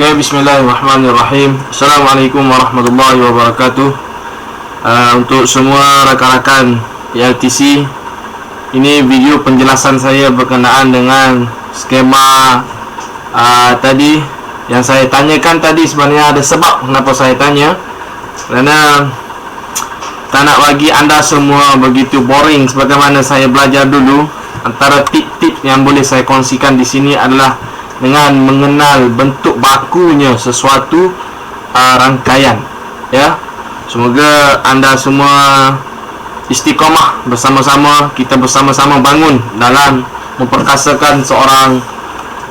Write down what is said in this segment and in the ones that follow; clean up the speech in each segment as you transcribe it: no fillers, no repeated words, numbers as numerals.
Okay, bismillahirrahmanirrahim. Assalamualaikum warahmatullahi wabarakatuh. Untuk semua rakan-rakan LTC, ini video penjelasan saya berkenaan dengan skema tadi yang saya tanyakan tadi. Sebenarnya ada sebab kenapa saya tanya, kerana tak nak bagi anda semua begitu boring sebagaimana saya belajar dulu. Antara tip-tip yang boleh saya kongsikan di sini adalah dengan mengenal bentuk bakunya sesuatu rangkaian, ya. Semoga anda semua istiqamah bersama-sama, kita bersama-sama bangun dalam memperkasakan seorang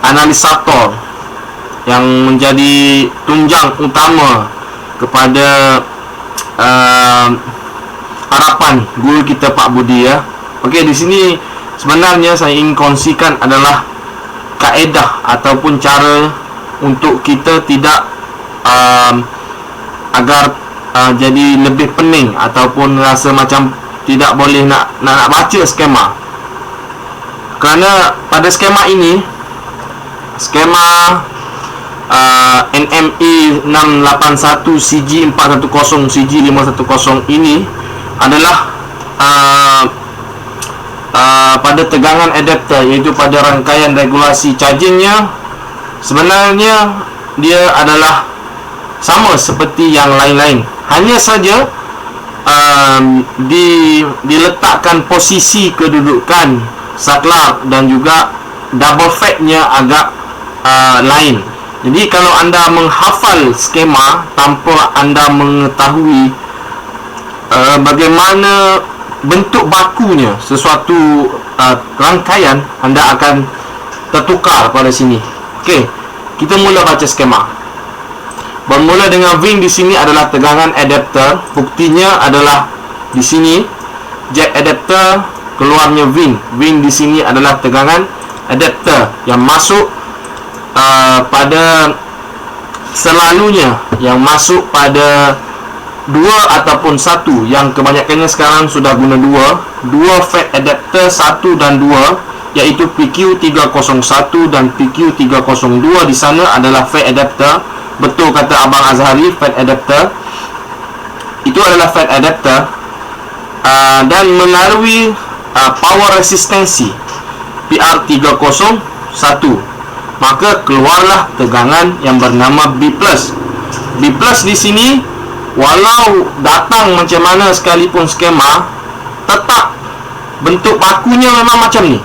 analisator yang menjadi tunjang utama kepada harapan guru kita Pak Budi, ya. Okey, di sini sebenarnya saya ingin kongsikan adalah kaedah ataupun cara untuk kita tidak agar jadi lebih pening ataupun rasa macam tidak boleh nak baca skema. Kerana pada skema ini, skema NME 681 CG410 CG510 ini adalah pada tegangan adapter, iaitu pada rangkaian regulasi chargingnya. Sebenarnya dia adalah sama seperti yang lain-lain, hanya saja diletakkan posisi kedudukan saklar dan juga double fact-nya agak lain. Jadi kalau anda menghafal skema tanpa anda mengetahui bagaimana bentuk bakunya sesuatu rangkaian, anda akan tertukar pada sini. Okey, kita mula baca skema. Bermula dengan VIN di sini adalah tegangan adapter. Buktinya adalah di sini jack adapter, keluarnya VIN. VIN di sini adalah tegangan adapter yang masuk pada selalunya yang masuk pada 2 ataupun 1, yang kebanyakannya sekarang sudah guna 2 fat adapter 1 dan 2, iaitu PQ301 dan PQ302. Di sana adalah fat adapter. Betul kata Abang Azhari, fat adapter itu adalah fat adapter, dan melalui power resistensi PR301, maka keluarlah tegangan yang bernama B+. B+ di sini, walau datang macam mana sekalipun skema, tetap bentuk bakunya memang macam ni.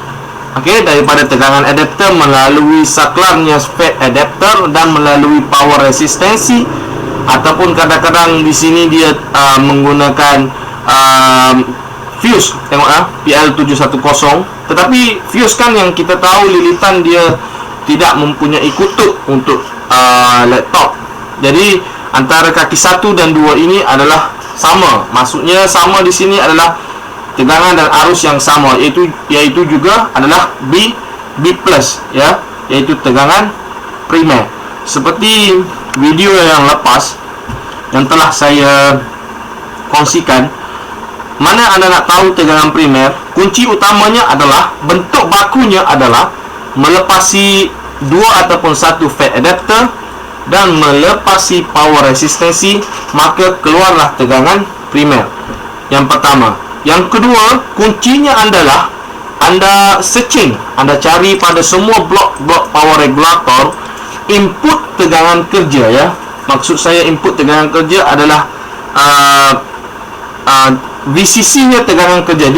Okey, daripada tegangan adapter melalui saklarnya fat adapter dan melalui power resistensi, ataupun kadang-kadang di sini dia menggunakan fuse. Tengok PL710. Tetapi fuse kan yang kita tahu lilitan dia tidak mempunyai kutub untuk laptop. Jadi antara kaki 1 dan 2 ini adalah sama. Maksudnya sama di sini adalah tegangan dan arus yang sama, iaitu juga adalah B+, ya, iaitu tegangan primer. Seperti video yang lepas yang telah saya kongsikan, mana anda nak tahu tegangan primer, kunci utamanya adalah bentuk bakunya adalah melepasi 2 ataupun 1 fat adapter dan melepasi power resistensi, maka keluarlah tegangan primer. Yang pertama. Yang kedua, kuncinya adalah anda searching, anda cari pada semua blok-blok power regulator input tegangan kerja, ya. Maksud saya input tegangan kerja adalah VCC-nya tegangan kerja.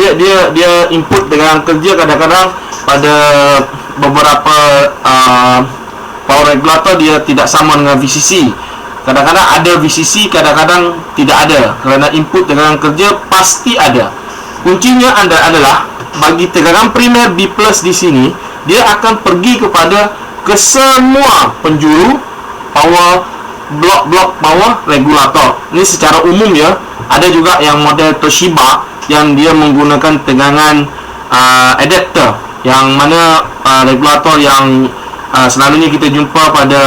Dia input tegangan kerja kadang-kadang pada beberapa power regulator dia tidak sama dengan VCC. Kadang-kadang ada VCC, kadang-kadang tidak ada. Kerana input tegangan kerja pasti ada. Kuncinya adalah bagi tegangan primer B+ di sini, dia akan pergi ke semua penjuru power, blok-blok power regulator. Ini secara umum, ya. Ada juga yang model Toshiba yang dia menggunakan tegangan adapter, yang mana regulator yang selalunya kita jumpa pada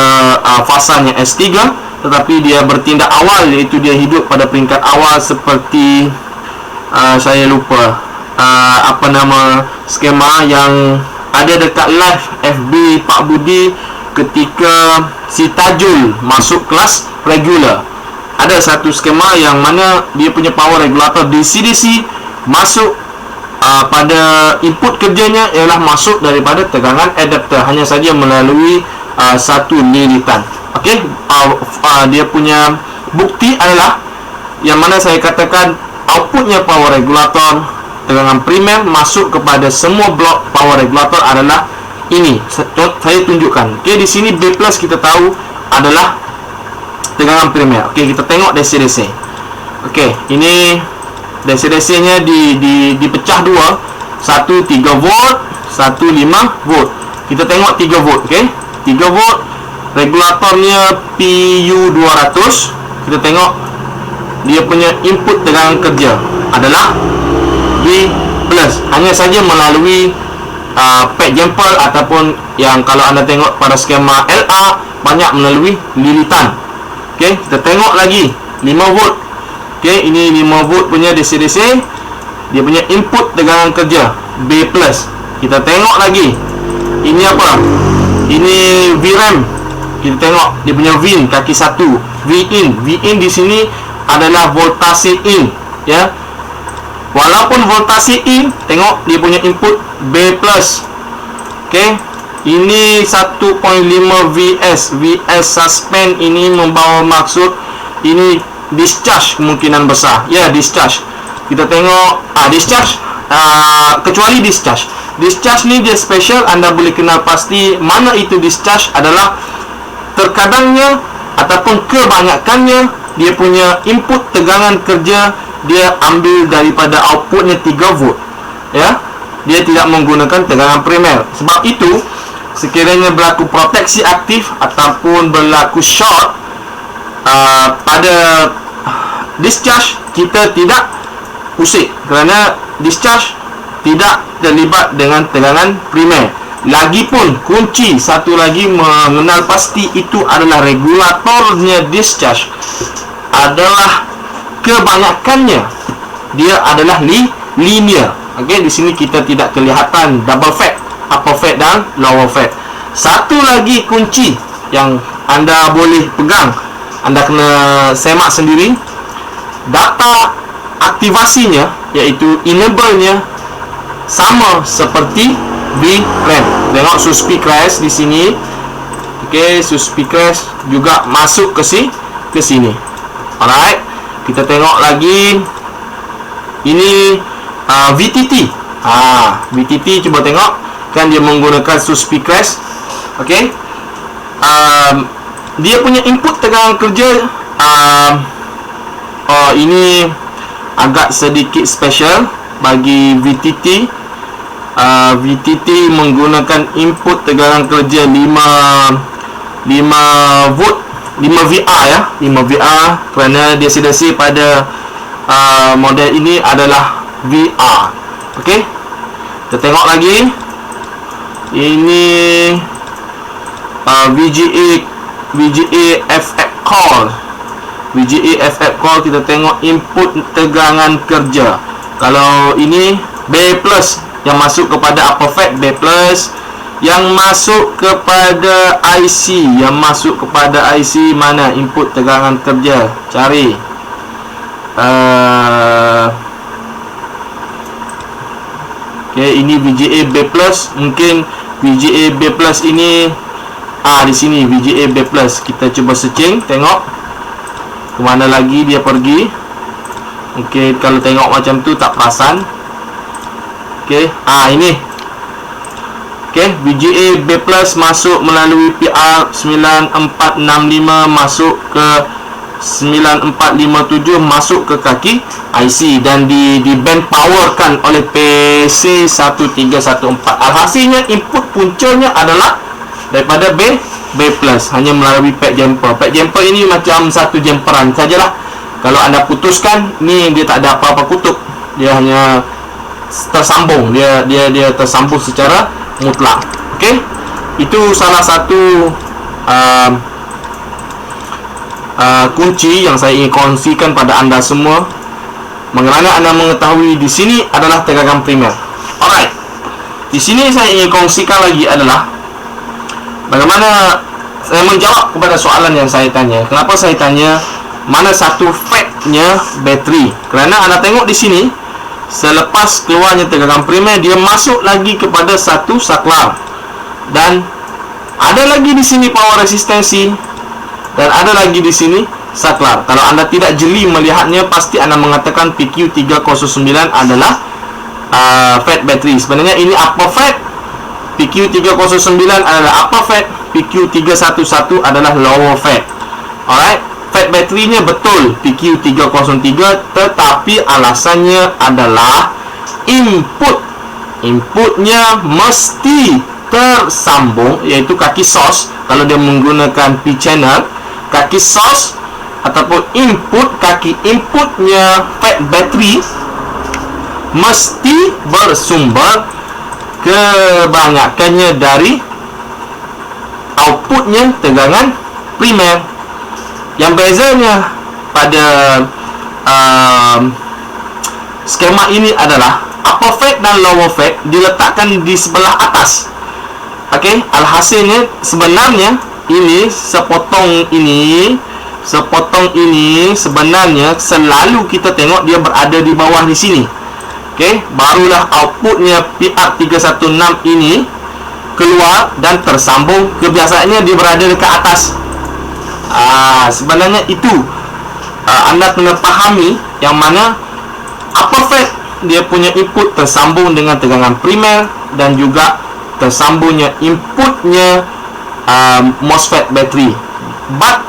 fasanya S3, tetapi dia bertindak awal, iaitu dia hidup pada peringkat awal seperti saya lupa apa nama skema yang ada dekat live FB Pak Budi ketika si Tajul masuk kelas regular. Ada satu skema yang mana dia punya power regulator DC-DC masuk pada input kerjanya ialah masuk daripada tegangan adapter, hanya saja melalui satu lilitan. Okey, dia punya bukti adalah yang mana saya katakan outputnya power regulator tegangan primer masuk kepada semua blok power regulator adalah ini. Saya tunjukkan. Okey, di sini B+ kita tahu adalah tegangan primer. Okey, kita tengok DC-DC. Okey, ini DC-DC-nya dipecah dua. Satu 3 volt, satu 5 volt. Kita tengok 3 volt, okey. 3 volt, regulatornya PU200. Kita tengok dia punya input tegangan kerja adalah B+. Hanya saja melalui pad jumper ataupun yang kalau anda tengok pada skema LA banyak melalui lilitan. Okey, kita tengok lagi 5 volt. Okey, ini 5 volt punya DC-DC. Dia punya input tegangan kerja B+. Kita tengok lagi. Ini apa? Ini VRAM. Kita tengok dia punya VIN kaki 1. VIN. VIN di sini adalah voltase in, ya. Walaupun voltase in, tengok dia punya input B+. Okey. Ini 1.5 VS. VS suspend ini membawa maksud ini discharge kemungkinan besar. Ya, discharge. Kita tengok discharge, kecuali discharge. Discharge ni dia special, anda boleh kenal pasti mana itu discharge adalah terkadangnya ataupun kebanyakannya dia punya input tegangan kerja dia ambil daripada outputnya 3 volt, ya. Dia tidak menggunakan tegangan primer. Sebab itu sekiranya berlaku proteksi aktif ataupun berlaku short pada discharge, kita tidak pusing kerana discharge tidak terlibat dengan tegangan primer. Lagipun kunci satu lagi mengenal pasti itu adalah regulatornya discharge adalah kebanyakannya dia adalah linear. Okey, di sini kita tidak kelihatan double fade, upper fade dan lower fade. Satu lagi kunci yang anda boleh pegang, anda kena semak sendiri. Data aktivasinya iaitu enable-nya sama seperti VRAM. Tengok suspi crash di sini. Okey, suspi crash juga masuk ke sini. Alright. Kita tengok lagi. Ini VTT. VTT cuba tengok, kan dia menggunakan suspi crash. Okey. Dia punya input tegangan kerja ini agak sedikit special bagi VTT. VTT menggunakan input tegangan kerja 5 volt, 5 VR, ya, 5 VR kerana DC-DC pada model ini adalah VR. Okey. Kita tengok lagi. Ini VGA FF call. VGA FF call, kita tengok input tegangan kerja. Kalau ini B+, yang masuk kepada upper fade B+, yang masuk kepada IC, mana input tegangan kerja? Cari. Okey, ini VGA B+, mungkin VGA B+ ini di sini VGA B+. Kita cuba searching, tengok ke mana lagi dia pergi. Okey, kalau tengok macam tu tak perasan. Okey, ini. Okey, VGA B+ masuk melalui PR 9465 masuk ke 9457 masuk ke kaki IC dan di band powerkan oleh PC1314. Alhasilnya input puncanya adalah daripada B+, hanya melalui pad jumper. Pad jumper ini macam satu jumperan sajalah. Kalau anda putuskan, ni dia tak ada apa-apa kutub. Dia hanya tersambung. Dia tersambung secara mutlak. Okey. Itu salah satu kunci yang saya ingin kongsikan pada anda semua. Mengenai anda mengetahui di sini adalah tegangan primer. Alright. Di sini saya ingin kongsikan lagi adalah Bagaimana saya menjawab kepada soalan yang saya tanya? Kenapa saya tanya mana satu fatnya bateri? Kerana anda tengok di sini, selepas keluarnya tegangan primer, dia masuk lagi kepada satu saklar, dan ada lagi di sini power resistensi, dan ada lagi di sini saklar. Kalau anda tidak jeli melihatnya, pasti anda mengatakan PQ309 adalah fat battery. Sebenarnya ini upper fat, PQ309 adalah upper fat, PQ311 adalah lower fat. Alright, fat baterinya betul PQ303, tetapi alasannya adalah inputnya mesti tersambung, iaitu kaki source. Kalau dia menggunakan P channel, kaki source ataupun kaki inputnya fat battery mesti bersumber kebanyakannya dari outputnya tegangan primer. Yang bezanya pada skema ini adalah upper fat dan lower fat diletakkan di sebelah atas. Okey, alhasilnya sebenarnya ini sepotong ini sebenarnya selalu kita tengok dia berada di bawah di sini. Okey, barulah outputnya PR316 ini keluar dan tersambung. Kebiasaannya dia berada dekat atas. Sebenarnya itu anda kena fahami yang mana upper fat dia punya input tersambung dengan tegangan primer, dan juga tersambungnya inputnya MOSFET battery. But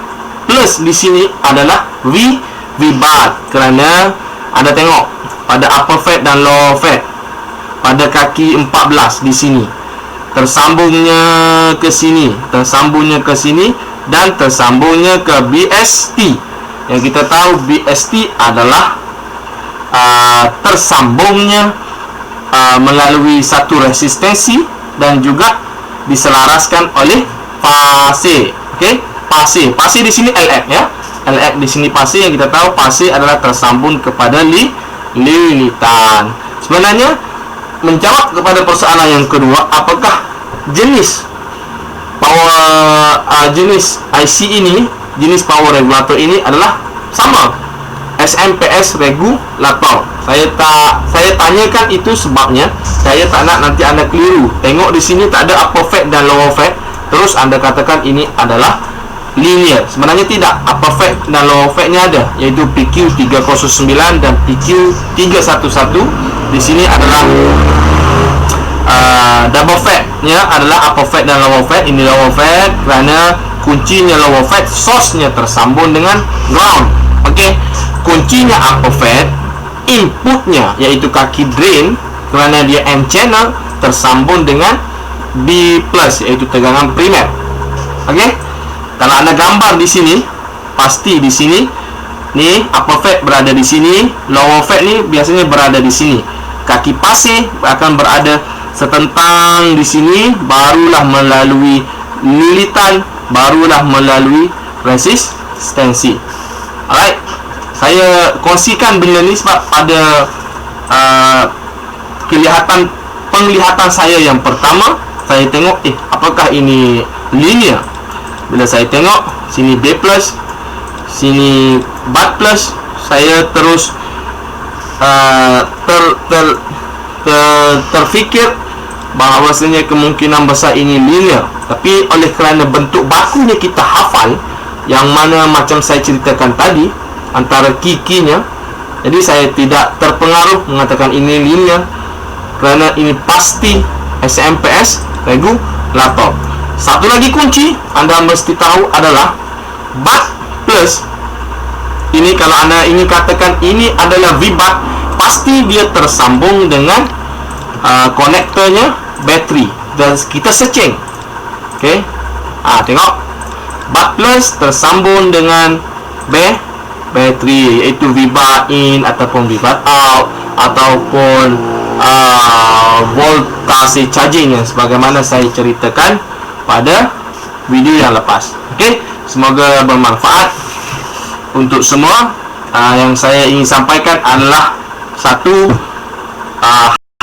plus di sini adalah VBAT, kerana anda tengok pada upper fat dan lower fat pada kaki 14 di sini tersambungnya ke sini, dan tersambungnya ke BST. Yang kita tahu BST adalah tersambungnya melalui satu resistensi dan juga diselaraskan oleh fase. Okey, fase di sini LF ya. LF di sini fase, yang kita tahu fase adalah tersambung kepada lilitan. Sebenarnya menjawab kepada persoalan yang kedua, apakah jenis jenis IC ini, jenis power regulator ini adalah sama SMPS regulator? Saya tanyakan itu sebabnya saya tak nak nanti anda keliru. Tengok di sini tak ada upper fat dan lower fat, terus anda katakan ini adalah linear. Sebenarnya tidak, upper fat dan lower fatnya ada, iaitu PQ309 dan PQ311. Di sini adalah double fatnya adalah upper fat dan lower fat. Ini lower fat kerana kuncinya lower fat, source-nya tersambung dengan ground. Okey, kuncinya upper fat, inputnya iaitu kaki drain, kerana dia N channel, tersambung dengan B plus, iaitu tegangan primer. Okey, kalau anda gambar di sini, pasti di sini ni upper fat berada di sini, lower fat ni biasanya berada di sini. Kaki pasir akan berada setentang di sini, barulah melalui lilitan, barulah melalui resistensi. Alright, saya kongsikan benda ni sebab pada penglihatan saya yang pertama, saya tengok apakah ini linear. Bila saya tengok sini B plus, sini BAT plus, saya terus terfikir bahawasanya kemungkinan besar ini linear. Tapi oleh kerana bentuk bakunya kita hafal, yang mana macam saya ceritakan tadi, antara kikinya, jadi saya tidak terpengaruh mengatakan ini linear, kerana ini pasti SMPS regulator. Satu lagi kunci anda mesti tahu adalah BAT plus. Ini kalau anda ingin katakan ini adalah VBAT, pasti dia tersambung dengan konektornya bateri, dan kita searching. Okey, tengok BAT plus tersambung dengan bateri, iaitu VBAT in ataupun VBAT out, ataupun voltase charging, yang sebagaimana saya ceritakan pada video yang lepas. Okey, semoga bermanfaat untuk semua. Yang saya ingin sampaikan adalah satu,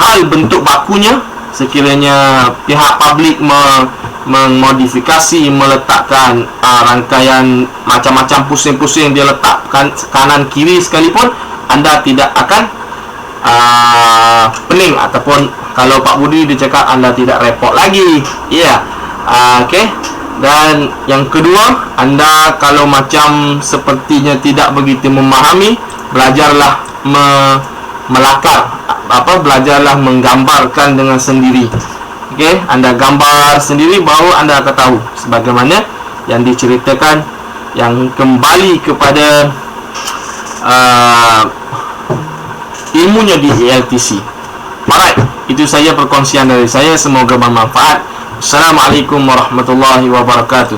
hal bentuk bakunya. Sekiranya pihak publik memodifikasi, meletakkan rangkaian macam-macam pusing-pusing dia letakkan kanan kiri sekalipun, anda tidak akan pening, ataupun kalau Pak Budi dia cakap, anda tidak repot lagi. Ya, okey. Dan yang kedua, anda kalau macam sepertinya tidak begitu memahami, belajarlah melakar, belajarlah menggambarkan dengan sendiri. Okey, anda gambar sendiri, baru anda akan tahu sebagaimana yang diceritakan, yang kembali kepada ilmunya di ELTC. Alright, itu saja perkongsian dari saya, semoga bermanfaat. Assalamualaikum warahmatullahi wabarakatuh.